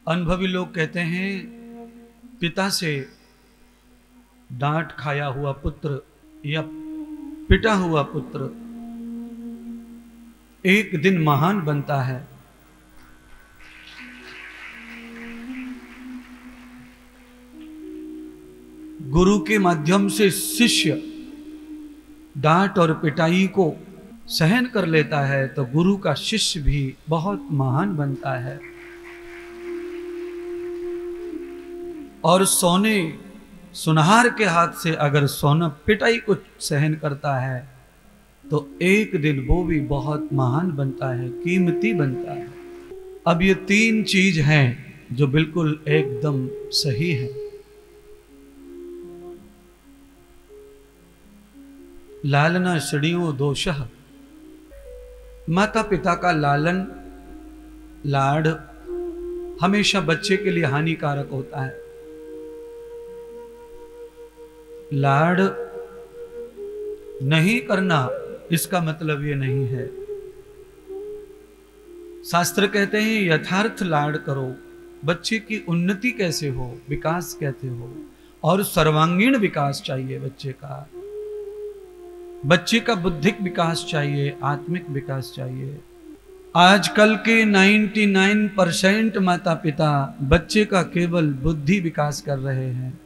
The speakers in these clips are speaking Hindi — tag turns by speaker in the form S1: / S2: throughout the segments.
S1: अनुभवी लोग कहते हैं पिता से डांट खाया हुआ पुत्र या पिटा हुआ पुत्र एक दिन महान बनता है। गुरु के माध्यम से शिष्य डांट और पिटाई को सहन कर लेता है तो गुरु का शिष्य भी बहुत महान बनता है। और सोने सुनहार के हाथ से अगर सोना पिटाई को सहन करता है तो एक दिन वो भी बहुत महान बनता है, कीमती बनता है। अब ये तीन चीज हैं जो बिल्कुल एकदम सही है। लालना षडियो दोषः, माता पिता का लालन लाड हमेशा बच्चे के लिए हानिकारक होता है। लाड नहीं करना इसका मतलब ये नहीं है। शास्त्र कहते हैं यथार्थ लाड करो, बच्चे की उन्नति कैसे हो, विकास कैसे हो, और सर्वांगीण विकास चाहिए बच्चे का। बच्चे का बुद्धिक विकास चाहिए, आत्मिक विकास चाहिए। आजकल के 99% माता पिता बच्चे का केवल बुद्धि विकास कर रहे हैं,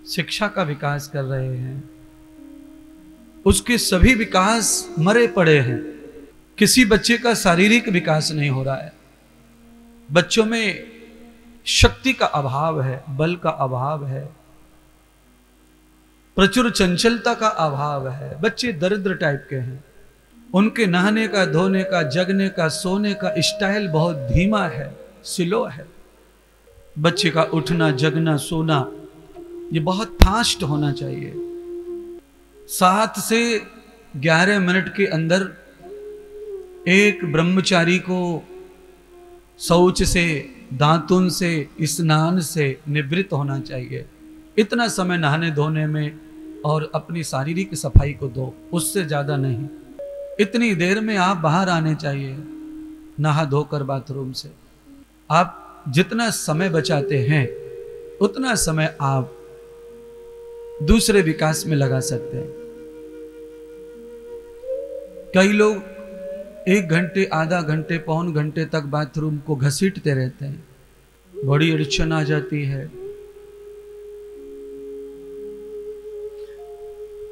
S1: शिक्षा का विकास कर रहे हैं, उसके सभी विकास मरे पड़े हैं। किसी बच्चे का शारीरिक विकास नहीं हो रहा है। बच्चों में शक्ति का अभाव है, बल का अभाव है, प्रचुर चंचलता का अभाव है। बच्चे दरिद्र टाइप के हैं। उनके नहाने का, धोने का, जगने का, सोने का स्टाइल बहुत धीमा है, स्लो है। बच्चे का उठना, जगना, सोना ये बहुत फास्ट होना चाहिए। 7 से 11 मिनट के अंदर एक ब्रह्मचारी को शौच से, दातुन से, स्नान से निवृत्त होना चाहिए। इतना समय नहाने धोने में और अपनी शारीरिक सफाई को दो, उससे ज्यादा नहीं। इतनी देर में आप बाहर आने चाहिए नहा धोकर बाथरूम से। आप जितना समय बचाते हैं उतना समय आप दूसरे विकास में लगा सकते हैं। कई लोग 1 घंटे, आधा घंटे, पौन घंटे तक बाथरूम को घसीटते रहते हैं, बड़ी अड़चन आ जाती है।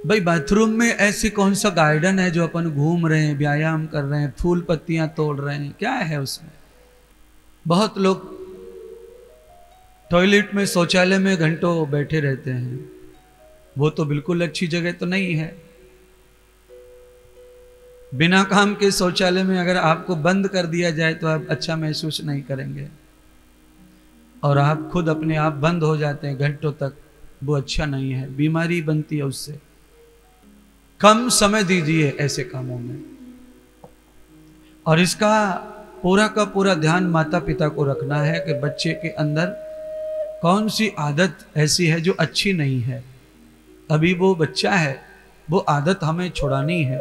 S1: भाई बाथरूम में ऐसी कौन सा गार्डन है जो अपन घूम रहे हैं, व्यायाम कर रहे हैं, फूल पत्तियां तोड़ रहे हैं, क्या है उसमें? बहुत लोग टॉयलेट में, शौचालय में घंटों बैठे रहते हैं। वो तो बिल्कुल अच्छी जगह तो नहीं है। बिना काम के शौचालय में अगर आपको बंद कर दिया जाए तो आप अच्छा महसूस नहीं करेंगे, और आप खुद अपने आप बंद हो जाते हैं घंटों तक। वो अच्छा नहीं है, बीमारी बनती है उससे। कम समय दीजिए ऐसे कामों में। और इसका पूरा का पूरा ध्यान माता पिता को रखना है कि बच्चे के अंदर कौन सी आदत ऐसी है जो अच्छी नहीं है। अभी वो बच्चा है, वो आदत हमें छुड़ानी है।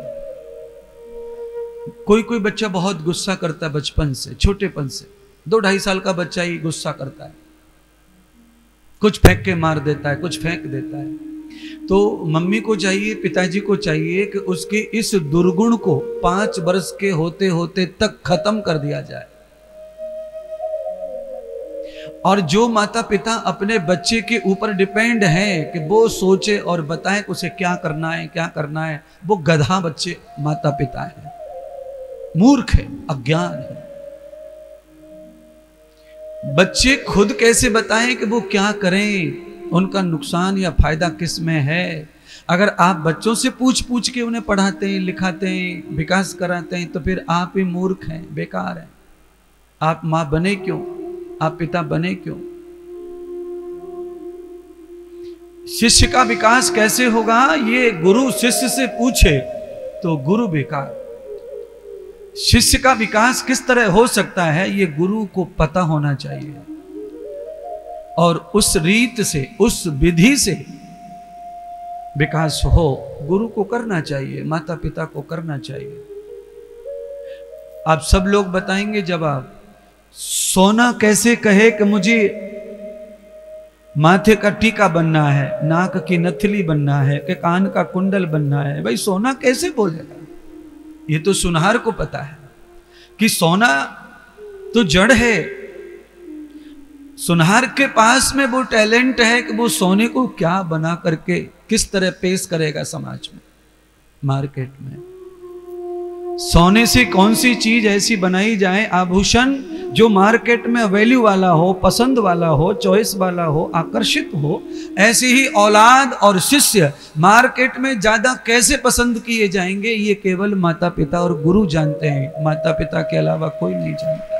S1: कोई कोई बच्चा बहुत गुस्सा करता है बचपन से, छोटेपन से। 2-2.5 साल का बच्चा ही गुस्सा करता है, कुछ फेंक के मार देता है, कुछ फेंक देता है। तो मम्मी को चाहिए, पिताजी को चाहिए कि उसके इस दुर्गुण को 5 वर्ष के होते होते तक खत्म कर दिया जाए। और जो माता पिता अपने बच्चे के ऊपर डिपेंड हैं कि वो सोचे और बताए कि उसे क्या करना है, क्या करना है, वो गधा बच्चे माता पिता हैं, मूर्ख है, अज्ञान है। बच्चे खुद कैसे बताएं कि वो क्या करें, उनका नुकसान या फायदा किस में है। अगर आप बच्चों से पूछ पूछ के उन्हें पढ़ाते हैं, लिखाते हैं, विकास कराते हैं तो फिर आप ही मूर्ख हैं, बेकार हैं। आप मां बने क्यों, आप पिता बने क्यों? शिष्य का विकास कैसे होगा, ये गुरु शिष्य से पूछे तो गुरु बेकार। शिष्य का विकास किस तरह हो सकता है ये गुरु को पता होना चाहिए, और उस रीत से, उस विधि से विकास हो गुरु को करना चाहिए, माता पिता को करना चाहिए। आप सब लोग बताएंगे जब आप सोना कैसे कहे कि मुझे माथे का टीका बनना है, नाक की नथली बनना है, कि कान का कुंडल बनना है? भाई सोना कैसे बोलेगा? ये तो सुनार को पता है कि सोना तो जड़ है। सुनार के पास में वो टैलेंट है कि वो सोने को क्या बना करके किस तरह पेश करेगा समाज में, मार्केट में। सोने से कौन सी चीज ऐसी बनाई जाए, आभूषण जो मार्केट में वैल्यू वाला हो, पसंद वाला हो, चॉइस वाला हो, आकर्षित हो। ऐसी ही औलाद और शिष्य मार्केट में ज्यादा कैसे पसंद किए जाएंगे, ये केवल माता पिता और गुरु जानते हैं। माता पिता के अलावा कोई नहीं जानता।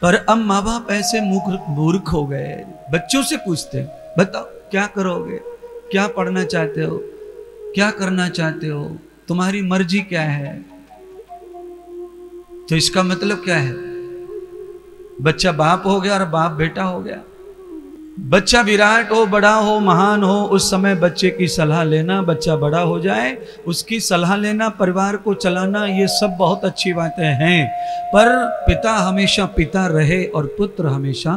S1: पर अब माँ बाप ऐसे मूर्ख हो गए, बच्चों से पूछते बताओ क्या करोगे, क्या पढ़ना चाहते हो, क्या करना चाहते हो, तुम्हारी मर्जी क्या है? तो इसका मतलब क्या है? बच्चा बाप हो गया और बाप बेटा हो गया। बच्चा विराट हो, बड़ा हो, महान हो, उस समय बच्चे की सलाह लेना, बच्चा बड़ा हो जाए उसकी सलाह लेना, परिवार को चलाना, ये सब बहुत अच्छी बातें हैं। पर पिता हमेशा पिता रहे और पुत्र हमेशा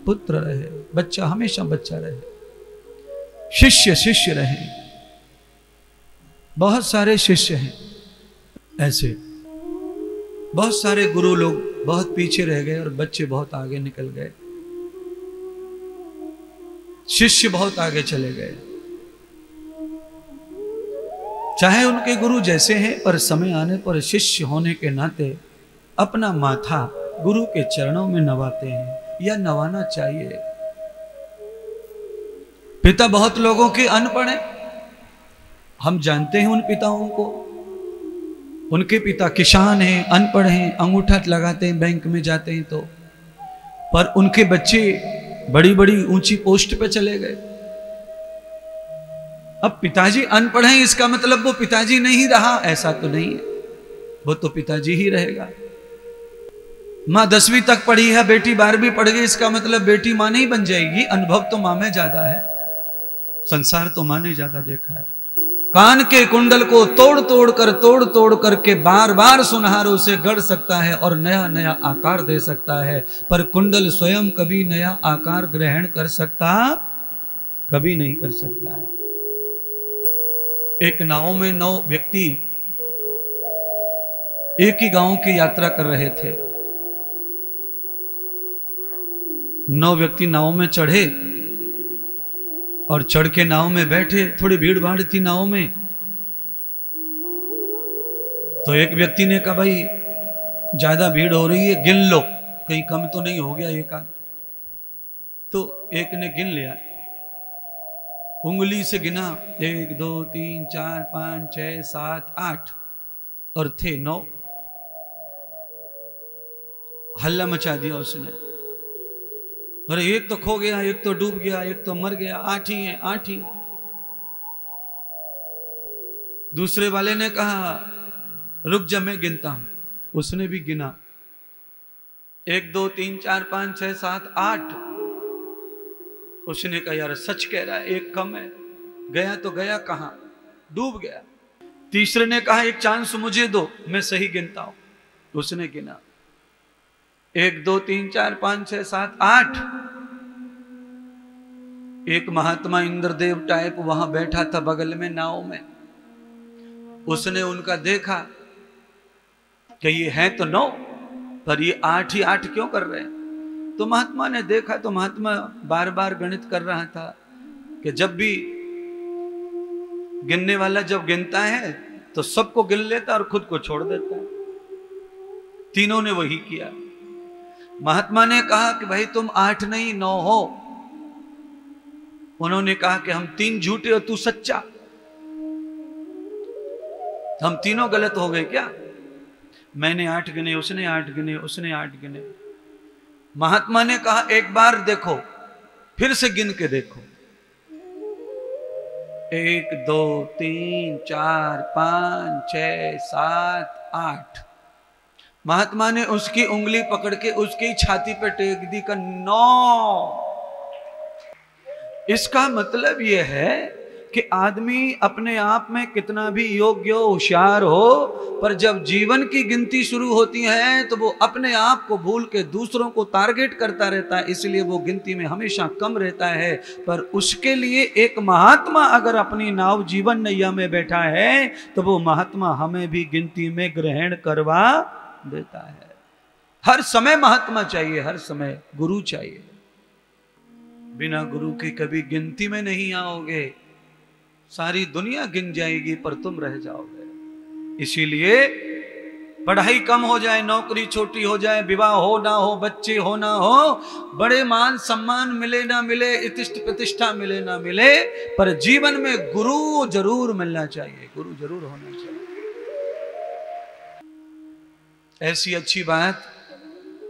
S1: पुत्र रहे, बच्चा हमेशा बच्चा रहे, शिष्य शिष्य रहे। बहुत सारे शिष्य हैं ऐसे, बहुत सारे गुरु लोग बहुत पीछे रह गए और बच्चे बहुत आगे निकल गए, शिष्य बहुत आगे चले गए। चाहे उनके गुरु जैसे हैं, पर समय आने पर शिष्य होने के नाते अपना माथा गुरु के चरणों में नवाते हैं, या नवाना चाहिए। पिता बहुत लोगों के अनपढ़ हैं, हम जानते हैं उन पिताओं को। उनके पिता किसान हैं, अनपढ़ हैं, अंगूठा लगाते हैं, बैंक में जाते हैं तो, पर उनके बच्चे बड़ी बड़ी ऊंची पोस्ट पे चले गए। अब पिताजी अनपढ़ हैं इसका मतलब वो पिताजी नहीं रहा, ऐसा तो नहीं है, वो तो पिताजी ही रहेगा। माँ 10वीं तक पढ़ी है, बेटी 12वीं पढ़ गई, इसका मतलब बेटी माँ नहीं बन जाएगी। अनुभव तो माँ में ज्यादा है, संसार तो माँ ने ज्यादा देखा है। कान के कुंडल को तोड़ तोड़ करके बार बार सुनहारों से गढ़ सकता है और नया नया आकार दे सकता है, पर कुंडल स्वयं कभी नया आकार ग्रहण कर सकता, कभी नहीं कर सकता है। एक नाव में 9 व्यक्ति एक ही गांव की यात्रा कर रहे थे। 9 व्यक्ति नाव में चढ़े और चढ़ के नाव में बैठे। थोड़ी भीड़ भाड़ थी नाव में, तो एक व्यक्ति ने कहा भाई ज्यादा भीड़ हो रही है, गिन लो कहीं कम तो नहीं हो गया एक आध। तो एक ने गिन लिया, उंगली से गिना, 1 2 3 4 5 6 7 8 और थे 9। हल्ला मचा दिया उसने, अरे एक तो खो गया, एक तो डूब गया, एक तो मर गया, 8 ही है, 8 ही। दूसरे वाले ने कहा रुक जा मैं गिनता हूं। उसने भी गिना, 1 2 3 4 5 6 7 8। उसने कहा यार सच कह रहा है, एक कम है, गया तो गया कहां, डूब गया। तीसरे ने कहा एक चांस मुझे दो, मैं सही गिनता हूं। उसने गिना 1 2 3 4 5 6 7 8। एक महात्मा इंद्रदेव टाइप वहां बैठा था बगल में नाव में, उसने उनका देखा कि ये है तो 9 पर ये 8 ही 8 क्यों कर रहे हैं। तो महात्मा ने देखा, तो महात्मा बार बार गणित कर रहा था कि जब भी गिनने वाला जब गिनता है तो सबको गिन लेता और खुद को छोड़ देता है। तीनों ने वही किया। महात्मा ने कहा कि भाई तुम 8 नहीं 9 हो। उन्होंने कहा कि हम 3 झूठे और तू सच्चा, हम तीनों गलत हो गए क्या। मैंने 8 गिने, उसने 8 गिने, उसने 8 गिने। महात्मा ने कहा एक बार देखो, फिर से गिन के देखो, 1 2 3 4 5 6 7 8। महात्मा ने उसकी उंगली पकड़ के उसकी छाती पे टेक दी का 9। इसका मतलब यह है कि आदमी अपने आप में कितना भी योग्य हो, होशियार हो, पर जब जीवन की गिनती शुरू होती है तो वो अपने आप को भूल के दूसरों को टारगेट करता रहता है, इसलिए वो गिनती में हमेशा कम रहता है। पर उसके लिए एक महात्मा अगर अपनी नाव जीवन नैया में बैठा है तो वो महात्मा हमें भी गिनती में ग्रहण करवा देता है। हर समय महात्मा चाहिए, हर समय गुरु चाहिए। बिना गुरु के कभी गिनती में नहीं आओगे, सारी दुनिया गिन जाएगी पर तुम रह जाओगे। इसीलिए पढ़ाई कम हो जाए, नौकरी छोटी हो जाए, विवाह हो ना हो, बच्चे हो ना हो, बड़े मान सम्मान मिले ना मिले, इतिष्ट प्रतिष्ठा मिले ना मिले, पर जीवन में गुरु जरूर मिलना चाहिए, गुरु जरूर होना चाहिए। ऐसी अच्छी बात,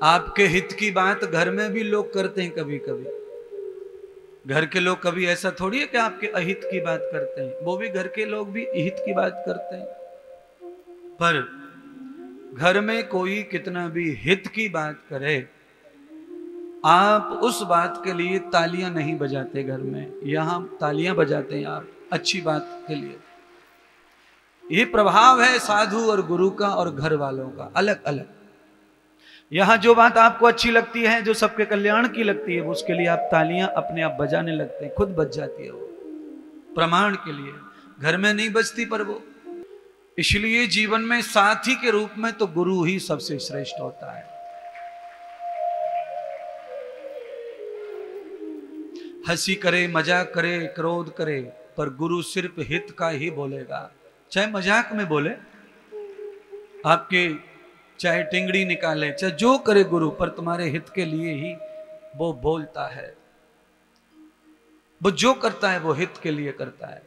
S1: आपके हित की बात घर में भी लोग करते हैं कभी कभी। घर के लोग कभी ऐसा थोड़ी है कि आपके अहित की बात करते हैं, वो भी घर के लोग भी हित की बात करते हैं। पर घर में कोई कितना भी हित की बात करे, आप उस बात के लिए तालियां नहीं बजाते। घर में यहां तालियां बजाते हैं आप अच्छी बात के लिए। ये प्रभाव है साधु और गुरु का और घर वालों का अलग अलग। यहां जो बात आपको अच्छी लगती है, जो सबके कल्याण की लगती है, उसके लिए आप तालियां अपने आप बजाने लगते हैं, खुद बज जाती है वो प्रमाण के लिए। घर में नहीं बजती पर वो। इसलिए जीवन में साथी के रूप में तो गुरु ही सबसे श्रेष्ठ होता है। हंसी करे, मजाक करे, क्रोध करे, पर गुरु सिर्फ हित का ही बोलेगा। चाहे मजाक में बोले, आपके चाहे टिंगड़ी निकाले, चाहे जो करे गुरु, पर तुम्हारे हित के लिए ही वो बोलता है। वो जो करता है वो हित के लिए करता है।